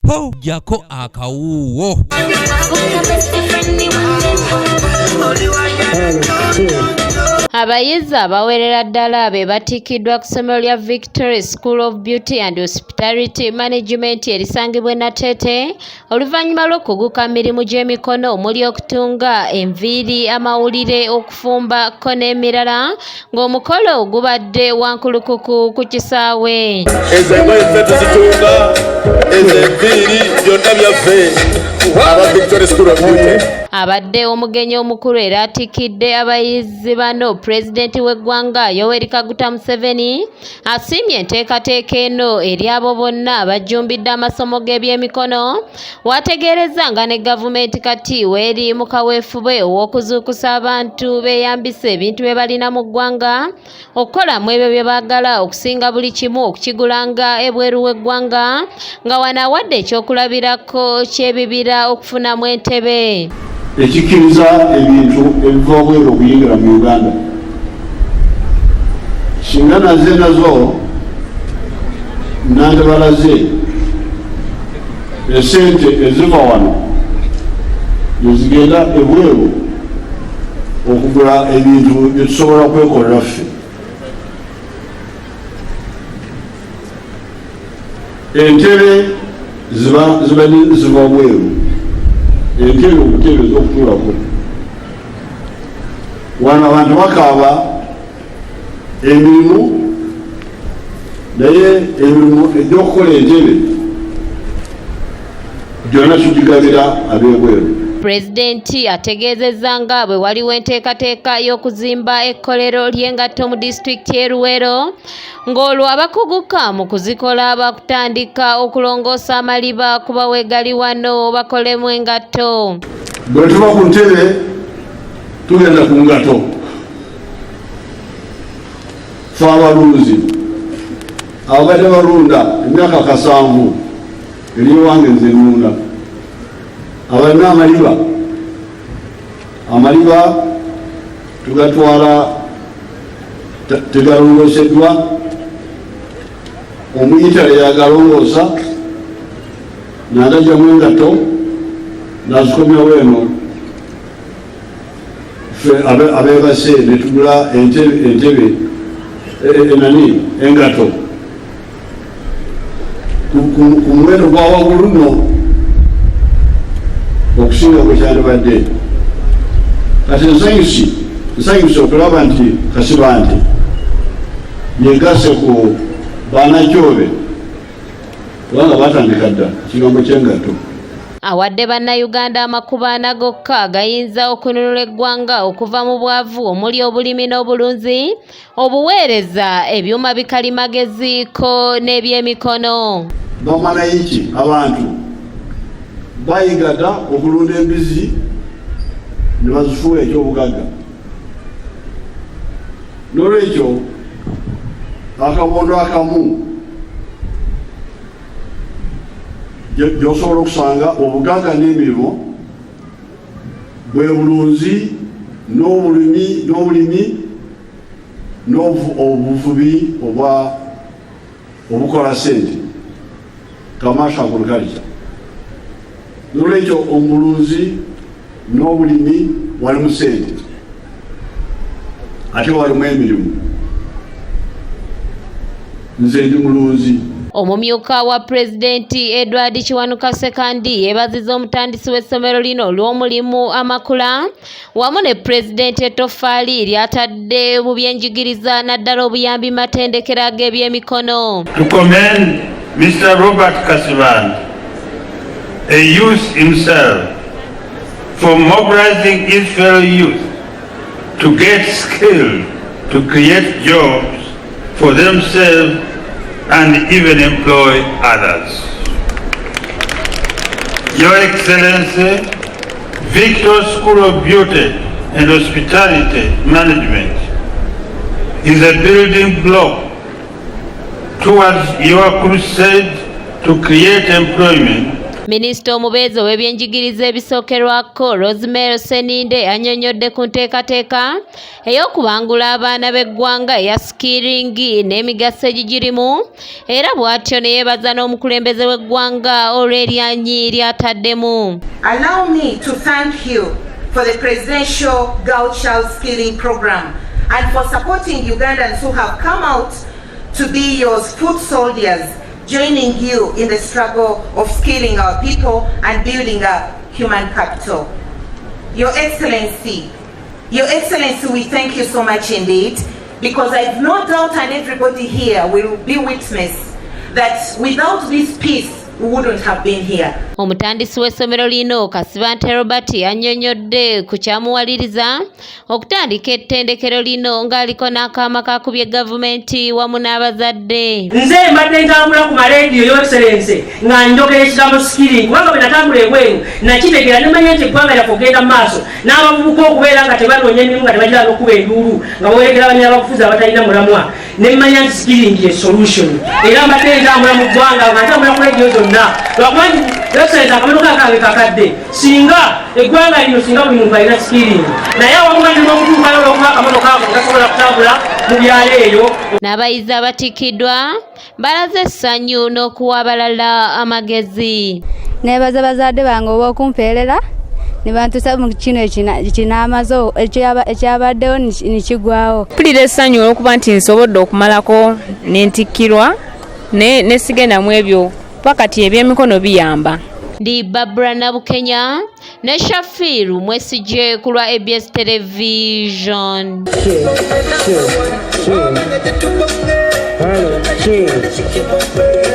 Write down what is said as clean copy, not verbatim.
po jako akawuwo. Abayizi abawerera ddala be batikiddwa ku ssomero lya Victory School of Beauty and Hospitality Management erisangibwa e Nateete oluvannyuma lw'okuguka mirimu gy'emikono omuli okutunga enviiri, amawulire, okufumba ko n'emirala ng'omukolo gubadde wankulukuku ku kisaawe. Ezo engoye ffe tuzitunga, ezo enviiri byonna byaffe aba Victory School of Beauty. Abadde omugenyi omukulu era atikidde abayizi bano Pulezidenti w'eggwanga Yoweri Kaguta Museveni asiimye enteekateeka eno eri abo bonna abajjumbidde amasomo g'ebyemikono wategeereza nga ne gavumenti kati weeri mu kaweefube ow'okuzuukusa abantu beeyambisa ebintu bye balina mu ggwanga okukolamu ebyo bye baagala okusinga buli kimu okukigulanga ebweru w'eggwanga nga wano awadde ekyokulabirako ky'ebibira okufunamu entebe. Ekikkiriza ebintu ebiva obweru okuyingira mu Uganda. Singa nazo nandibalaze esente eziva wano nezigenda ebweru okugula ebintu byetusobola kwekolera ffe. Entebe ziva obweru, entebe obutebe ez'okutuulako. Wano abantu bakaaba emirimu, naye emirimu egy'okukola entebe gyonna tugigabira ab'ebweru. Pulezidenti ategeezezza nga bwe waliwo enteekateeka y'okuzimba ekkolero ly'engatto mu disitulikiti y'e Luweero ng'olwo abakuguka mu kuzikola bakutandika okulongoosa amaliba ku baweegali wano bakolemu engatto. Bwe tuva ku ntebe tugenda ku ngatto. Ffe abalunzi abadde balunda emyaka 7 eri ewange nze nnunda. Abalina amaliba tugatwala tegalongooseddwa, omuyitale yagalongoosa n'agagyamu engatto n'azikomyawo eno. Ffe abeebase ne tugula entebe engatto ku muwendo gwa waggulu nno okusinga bwe kyandibadde. Kati nsanyuse okulaba nti Kasiba nti yeegase ku Banakyobe kubanga batandika dda ekigambo ky'engatto. Awadde bannayuganda amakubo 4 gokka agayinza okununula eggwanga okuva mu bwavu omuli obulimi n'obulunzi, obuweereza, ebyuma bikalimagezi ko n'ebyemikono. Bamalayiki abantu bayiga dda okulunda embizi ne bazifuula ekyobugagga. N'olwekyo akabondo akamu gy'osobola okusanga obugagga n'emirimu bwe bulunzi n'obulimi n'obuvubi obukola ssente, commercial agriculture. N'olwekyo omulunzi n'obulimi walimu ssente ate walimu emirimu. Nze ndi mulunzi. Omumyuka wa Pulezidenti Edward Kiwanuka Sekandi yeebazizza omutandisi w'essomero lino olw'omulimu amakula wamu ne Pulezidenti ettoffaali ly'atadde mu byenjigiriza naddala obuyambi matendekero g'ebyemikono. To commend Mr. Robert Kasiban, a youth himself, for mobilizing his fellow youth to get skilled, to create jobs for themselves and even employ others. Your Excellency, Victory School of Beauty and Hospitality Management is a building block towards your crusade to create employment Minisita omubeezi ow'ebyenjigiriza ebisookerwako Rosemary Seninde annyonnyodde ku nteekateeka ey'okubangula abaana b'eggwanga eya skilling n'emigaso egigirimu era bw'atyo ne yeebaza n'omukulembeze w'eggwanga olw'eryanyi ly'ataddemu. Allow me to thank you for the Presidential Girl Child Skilling Program and for supporting Ugandans who have come out to be your foot soldiers, joining you in the struggle of skilling our people and building up human capital. Your Excellency, we thank you so much indeed, because I have no doubt and everybody here will be witness that without this peace, we wouldn't have been here. Omutandisi w'essomero lino Kasibante Robert annyonnyodde ku kyamuwaliriza okutandika ettendekero lino ng'aliko n'akaama kakubye gavumenti wamu n'abazadde. Nze mbadde ntambula ku maleediyo Your Excellency nga njogera ekigambo skilling kubanga bwe natambula ebweru nakitegera ne manya nti eggwanga lyaffe okugenda mu maaso n'abavubuka okubeera nga tebanoonya emirimu nga tebagira n'okuba enduulu nga bawerekera banyina abafuzi abatalina mulamwa ne mmanya nti skilling ye solution era mbadde ntambula mu ggwanga nga ntambula ku leediyo zonna lwakubangi Excellency akamotoka kange kakadde singa eggwanga lino singa buli muntu alina skilling naye awamugadde n'okutuukayo olw'okuba akamotoka ako gasobola kutambula mu byalo eyo. N'abayizi abatikiddwa balaze essanyu n'okuwa abalala amagezi. Neebaza bazadde bange olw'okumpeerera ne bantuusa mu kino ekinamazo ekyabaddewo nikigwawo. Mpulira essanyu olw'okuba nti nsobodde okumalako n'entikkirwa ne sigenda mu ebyo pakati ebyemikono biyamba. Ndi Barbara Nabukenya ne Shafiru Mwesigye ku lwa ABS Television.